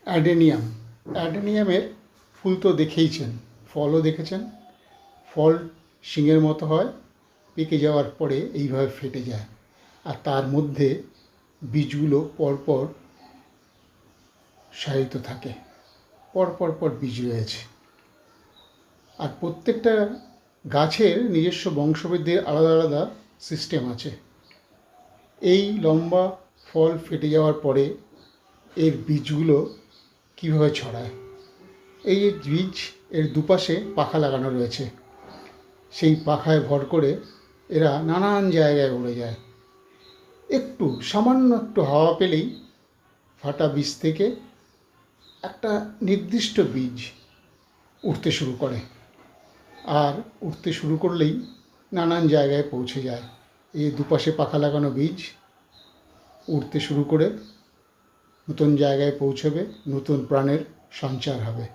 Adenium. অ্যাডেনিয়ামের ফুল তো দেখেইছেন, ফলও দেখেছেন। ফল শিঙের মতো হয়, পেকে যাওয়ার পরে এইভাবে ফেটে যায়, আর তার মধ্যে বীজগুলো পরপর সারিত থাকে। পর বীজ রয়েছে, আর প্রত্যেকটা গাছের নিজস্ব বংশবৃদ্ধির আলাদা আলাদা সিস্টেম আছে। এই লম্বা ফল ফেটে যাওয়ার পরে এর বীজগুলো কীভাবে ছড়ায়, এই যে বীজ, এর দুপাশে পাখা লাগানো রয়েছে। সেই পাখায় ভর করে এরা নানান জায়গায় উড়ে যায়। সামান্য একটু হাওয়া পেলেই ফাটা বীজ থেকে একটা নির্দিষ্ট বীজ উঠতে শুরু করে, আর উঠতে শুরু করলেই নানান জায়গায় পৌঁছে যায়। এই দুপাশে পাখা লাগানো বীজ উঠতে শুরু করে নতুন জায়গায় পৌঁছবে, নতুন প্রাণের সঞ্চার হবে।